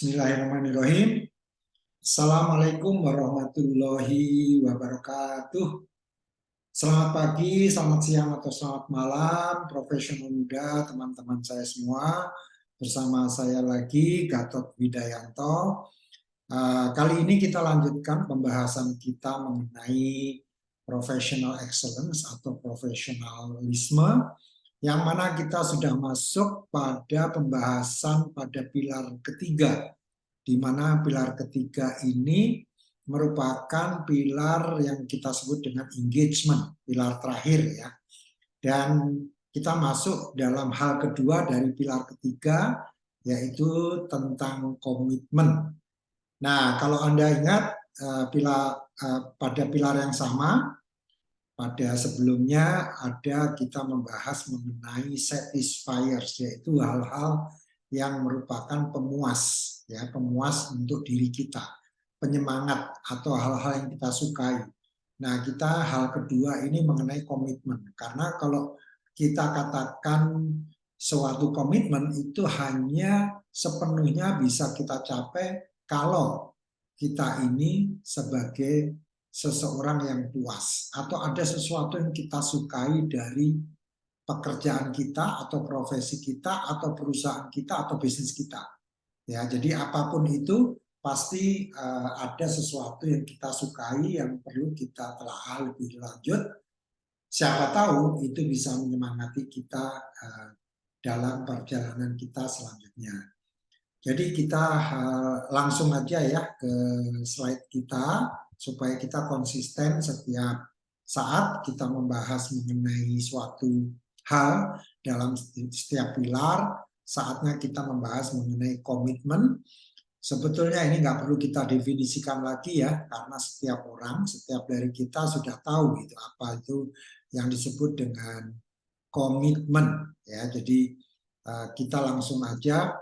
Bismillahirrahmanirrahim. Assalamualaikum warahmatullahi wabarakatuh. Selamat pagi, selamat siang, atau selamat malam, profesional muda, teman-teman saya semua. Bersama saya lagi, Gatot Widayanto. Kali ini kita lanjutkan pembahasan kita mengenai professional excellence atau profesionalisme, yang mana kita sudah masuk pada pembahasan pada pilar ketiga, di mana pilar ketiga ini merupakan pilar yang kita sebut dengan engagement, pilar terakhir ya. Dan kita masuk dalam hal kedua dari pilar ketiga, yaitu tentang komitmen. Nah, kalau Anda ingat pada pilar yang sama, pada sebelumnya kita membahas mengenai satisfiers, yaitu hal-hal yang merupakan pemuas, ya, pemuas untuk diri kita, penyemangat atau hal-hal yang kita sukai. Nah, hal kedua ini mengenai komitmen, karena kalau kita katakan suatu komitmen itu hanya sepenuhnya bisa kita capai kalau kita ini sebagai seseorang yang puas atau ada sesuatu yang kita sukai dari pekerjaan kita atau profesi kita atau perusahaan kita atau bisnis kita. Ya, jadi apapun itu pasti ada sesuatu yang kita sukai yang perlu kita telaah lebih lanjut. Siapa tahu itu bisa menyemangati kita dalam perjalanan kita selanjutnya. Jadi kita langsung aja ya ke slide kita, supaya kita konsisten setiap saat kita membahas mengenai suatu hal dalam setiap pilar. Saatnya kita membahas mengenai komitmen. Sebetulnya ini nggak perlu kita definisikan lagi ya, karena setiap orang, setiap dari kita sudah tahu gitu apa itu yang disebut dengan komitmen ya. Jadi kita langsung aja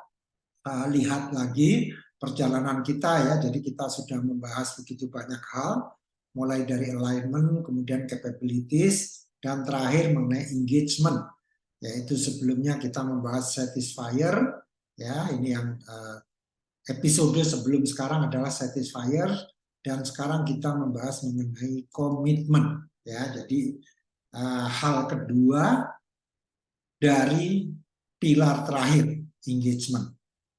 lihat lagi perjalanan kita ya. Jadi kita sudah membahas begitu banyak hal, mulai dari alignment, kemudian capabilities, dan terakhir mengenai engagement, yaitu sebelumnya kita membahas satisfier ya. Ini yang episode sebelum sekarang adalah satisfier, dan sekarang kita membahas mengenai komitmen ya. Jadi hal kedua dari pilar terakhir, engagement.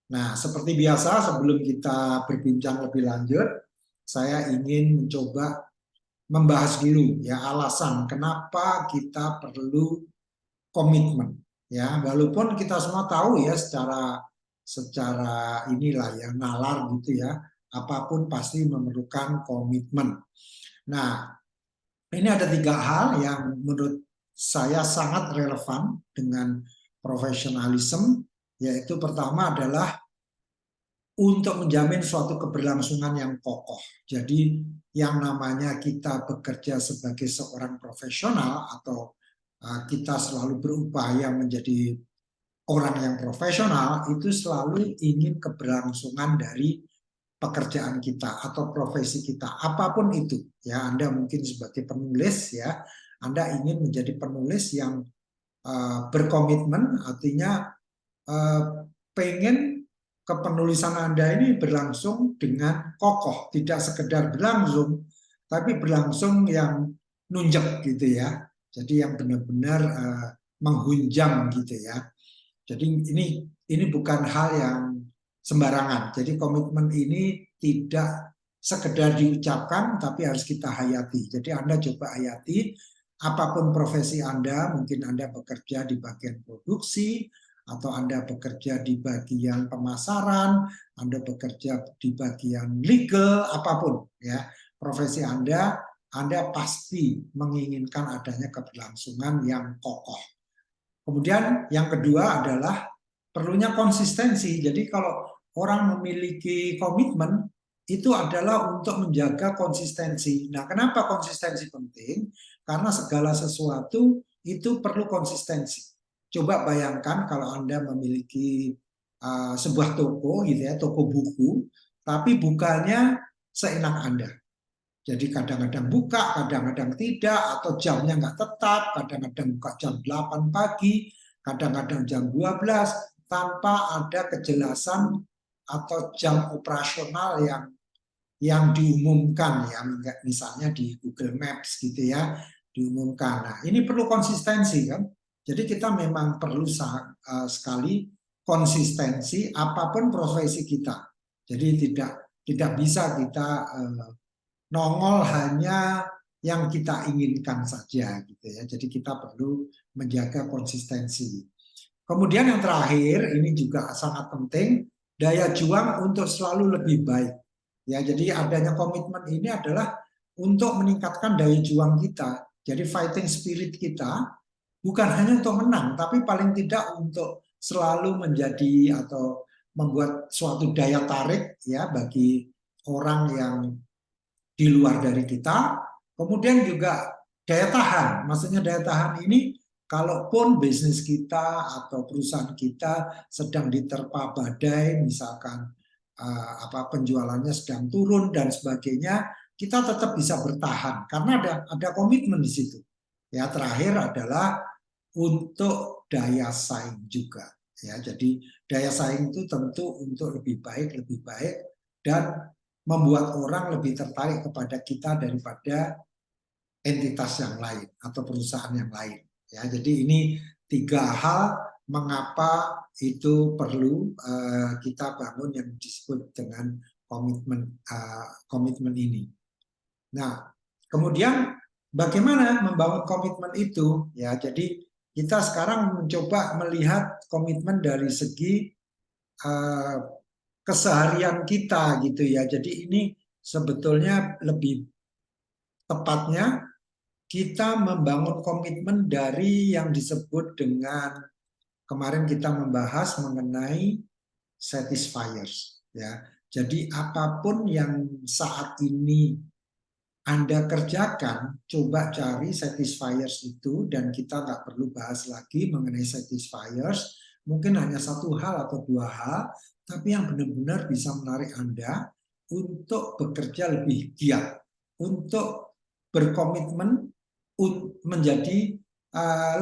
Nah, seperti biasa sebelum kita berbincang lebih lanjut, saya ingin mencoba membahas dulu ya alasan kenapa kita perlu komitmen ya. Walaupun kita semua tahu ya secara inilah ya, nalar gitu ya, apapun pasti memerlukan komitmen. Nah, ini ada 3 hal yang menurut saya sangat relevan dengan profesionalisme, yaitu pertama adalah untuk menjamin suatu keberlangsungan yang kokoh. Jadi yang namanya kita bekerja sebagai seorang profesional atau kita selalu berupaya menjadi orang yang profesional, itu selalu ingin keberlangsungan dari pekerjaan kita atau profesi kita, apapun itu ya. Anda mungkin sebagai penulis ya, Anda ingin menjadi penulis yang berkomitmen, artinya pengen kepenulisan Anda ini berlangsung dengan kokoh, tidak sekedar berlangsung, tapi berlangsung yang nunjek gitu ya. Jadi yang benar-benar menghunjam gitu ya. Jadi ini bukan hal yang sembarangan. Jadi komitmen ini tidak sekedar diucapkan, tapi harus kita hayati. Jadi Anda coba hayati, apapun profesi Anda, mungkin Anda bekerja di bagian produksi, atau Anda bekerja di bagian pemasaran, Anda bekerja di bagian legal, apapun ya profesi Anda pasti menginginkan adanya keberlangsungan yang kokoh. Kemudian yang kedua adalah perlunya konsistensi. Jadi kalau orang memiliki komitmen, itu adalah untuk menjaga konsistensi. Nah, kenapa konsistensi penting? Karena segala sesuatu itu perlu konsistensi. Coba bayangkan kalau Anda memiliki sebuah toko gitu ya, toko buku, tapi bukanya seenak Anda. Jadi kadang-kadang buka, kadang-kadang tidak, atau jamnya nggak tetap, kadang-kadang buka jam 8 pagi, kadang-kadang jam 12, tanpa ada kejelasan atau jam operasional yang diumumkan ya, misalnya di Google Maps gitu ya, diumumkan. Nah, ini perlu konsistensi kan. Jadi kita memang perlu sekali konsistensi apapun profesi kita. Jadi tidak bisa kita nongol hanya yang kita inginkan saja gitu ya. Jadi kita perlu menjaga konsistensi. Kemudian yang terakhir ini juga sangat penting, daya juang untuk selalu lebih baik. Ya, jadi adanya komitmen ini adalah untuk meningkatkan daya juang kita. Jadi fighting spirit kita bukan hanya untuk menang, tapi paling tidak untuk selalu menjadi atau membuat suatu daya tarik ya bagi orang yang di luar dari kita. Kemudian juga daya tahan. Maksudnya daya tahan ini kalaupun bisnis kita atau perusahaan kita sedang diterpa badai, misalkan penjualannya sedang turun dan sebagainya, kita tetap bisa bertahan karena ada komitmen di situ. Ya, terakhir adalah untuk daya saing juga. Ya, jadi daya saing itu tentu untuk lebih baik dan membuat orang lebih tertarik kepada kita daripada entitas yang lain atau perusahaan yang lain. Ya, jadi ini 3 hal mengapa itu perlu kita bangun yang disebut dengan komitmen ini. Nah, kemudian bagaimana membangun komitmen itu? Ya, jadi kita sekarang mencoba melihat komitmen dari segi keseharian kita gitu ya. Jadi ini sebetulnya lebih tepatnya kita membangun komitmen dari yang disebut dengan kemarin kita membahas mengenai satisfiers ya. Jadi apapun yang saat ini Anda kerjakan, coba cari satisfiers itu dan kita nggak perlu bahas lagi mengenai satisfiers. Mungkin hanya 1 hal atau 2 hal, tapi yang benar-benar bisa menarik Anda untuk bekerja lebih giat, untuk berkomitmen menjadi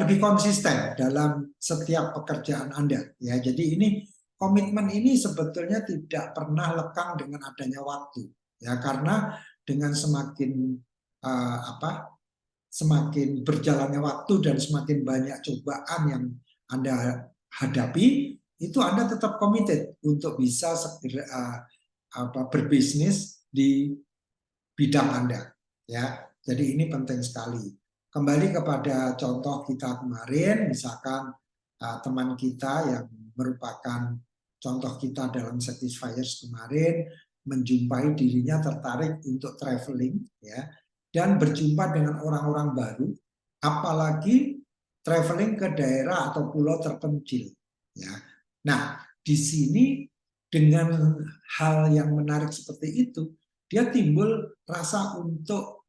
lebih konsisten dalam setiap pekerjaan Anda. Ya, jadi ini komitmen ini sebetulnya tidak pernah lekang dengan adanya waktu. Ya, karena dengan semakin berjalannya waktu dan semakin banyak cobaan yang Anda hadapi, itu Anda tetap committed untuk bisa berbisnis di bidang Anda. Ya, jadi ini penting sekali. Kembali kepada contoh kita kemarin, misalkan teman kita yang merupakan contoh kita dalam Satisfiers kemarin, menjumpai dirinya tertarik untuk traveling ya dan berjumpa dengan orang-orang baru, apalagi traveling ke daerah atau pulau terpencil ya. Nah, di sini dengan hal yang menarik seperti itu, dia timbul rasa untuk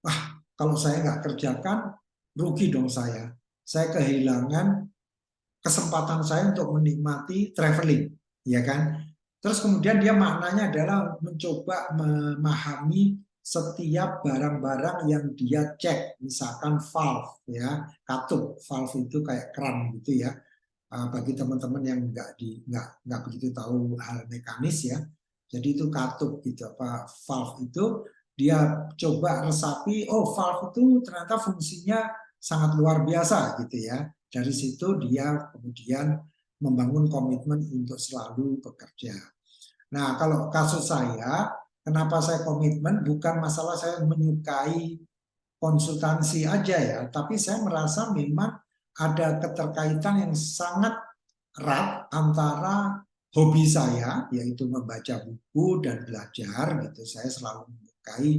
wah, kalau saya nggak kerjakan rugi dong saya kehilangan kesempatan saya untuk menikmati traveling, ya kan? Terus kemudian dia maknanya adalah mencoba memahami setiap barang-barang yang dia cek, misalkan valve, ya, katup. Valve itu kayak keran gitu ya. Bagi teman-teman yang nggak begitu tahu hal mekanis ya, jadi itu katup gitu. Valve itu dia coba resapi, oh valve itu ternyata fungsinya sangat luar biasa gitu ya. Dari situ dia kemudian membangun komitmen untuk selalu bekerja. Nah, kalau kasus saya, kenapa saya komitmen? Bukan masalah saya menyukai konsultansi aja ya, tapi saya merasa memang ada keterkaitan yang sangat erat antara hobi saya, yaitu membaca buku dan belajar gitu. Saya selalu menyukai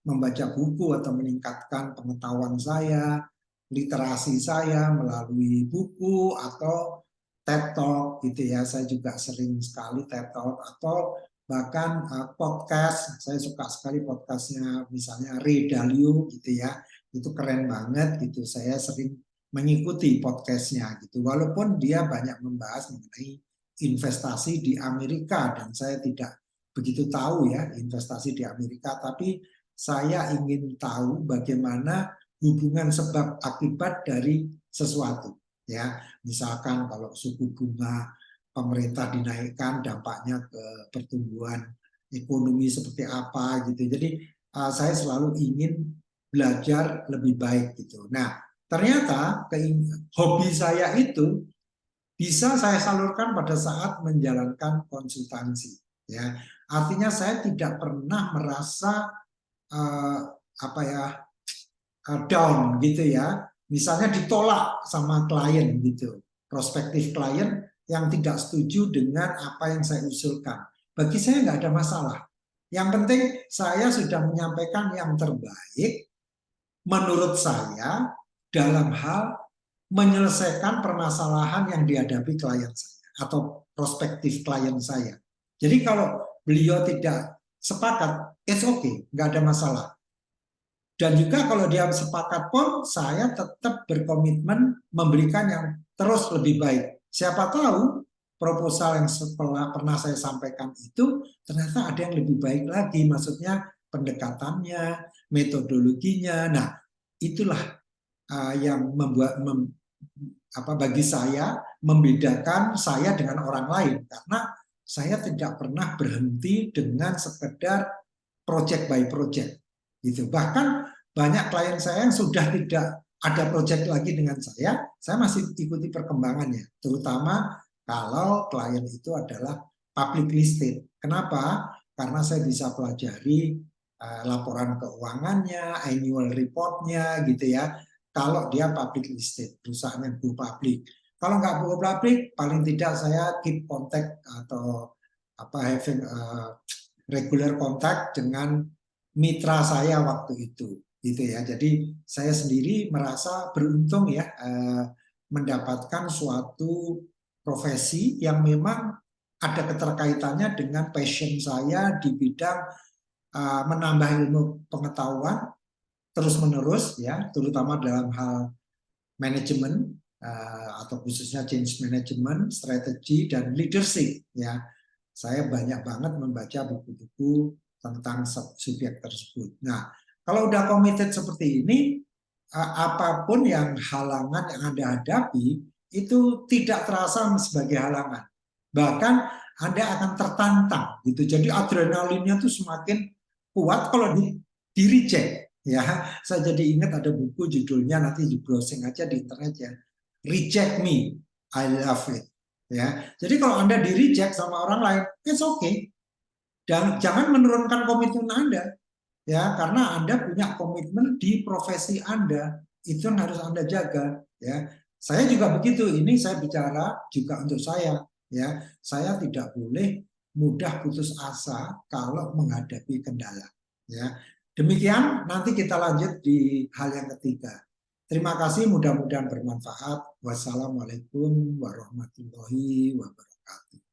membaca buku atau meningkatkan pengetahuan saya, literasi saya melalui buku atau TED Talk gitu ya. Saya juga sering sekali TED Talk atau bahkan podcast. Saya suka sekali podcastnya misalnya Ray Dalio gitu ya. Itu keren banget gitu. Saya sering mengikuti podcastnya gitu. Walaupun dia banyak membahas mengenai investasi di Amerika dan saya tidak begitu tahu ya investasi di Amerika, tapi saya ingin tahu bagaimana hubungan sebab akibat dari sesuatu ya. Misalkan kalau suku bunga pemerintah dinaikkan, dampaknya ke pertumbuhan ekonomi seperti apa gitu. Jadi saya selalu ingin belajar lebih baik gitu. Nah, ternyata hobi saya itu bisa saya salurkan pada saat menjalankan konsultansi. Ya, artinya saya tidak pernah merasa uh, apa ya down gitu ya. Misalnya ditolak sama klien gitu, prospektif klien yang tidak setuju dengan apa yang saya usulkan. Bagi saya nggak ada masalah. Yang penting saya sudah menyampaikan yang terbaik menurut saya dalam hal menyelesaikan permasalahan yang dihadapi klien saya atau prospektif klien saya. Jadi kalau beliau tidak sepakat, it's okay, nggak ada masalah. Dan juga kalau dia sepakat pun, saya tetap berkomitmen memberikan yang terus lebih baik. Siapa tahu proposal yang pernah saya sampaikan itu ternyata ada yang lebih baik lagi, maksudnya pendekatannya, metodologinya. Nah, itulah yang membuat bagi saya membedakan saya dengan orang lain, karena saya tidak pernah berhenti dengan sekedar project by project gitu. Bahkan banyak klien saya yang sudah tidak ada project lagi dengan saya masih ikuti perkembangannya, terutama kalau klien itu adalah public listed. Kenapa? Karena saya bisa pelajari laporan keuangannya, annual reportnya gitu ya. Kalau dia public listed, perusahaan yang go public. Kalau nggak go public, paling tidak saya keep contact atau having regular contact dengan mitra saya waktu itu, gitu ya. Jadi saya sendiri merasa beruntung ya mendapatkan suatu profesi yang memang ada keterkaitannya dengan passion saya di bidang menambah ilmu pengetahuan terus-menerus ya, terutama dalam hal manajemen atau khususnya change management, strategi dan leadership ya. Saya banyak banget membaca buku-buku tentang subjek tersebut. Nah, kalau udah committed seperti ini, apapun yang halangan yang Anda hadapi itu tidak terasa sebagai halangan. Bahkan Anda akan tertantang gitu. Jadi adrenalinnya tuh semakin kuat kalau di reject ya. Saya jadi ingat ada buku judulnya, nanti di browsing aja di internet ya. Reject Me, I Love It. Ya, jadi kalau Anda di reject sama orang lain, it's okay. Dan jangan menurunkan komitmen Anda, ya, karena Anda punya komitmen di profesi Anda, itu yang harus Anda jaga, ya. Saya juga begitu. Ini saya bicara juga untuk saya, ya. Saya tidak boleh mudah putus asa kalau menghadapi kendala, ya. Demikian, nanti kita lanjut di hal yang ketiga. Terima kasih, mudah-mudahan bermanfaat. Wassalamualaikum warahmatullahi wabarakatuh.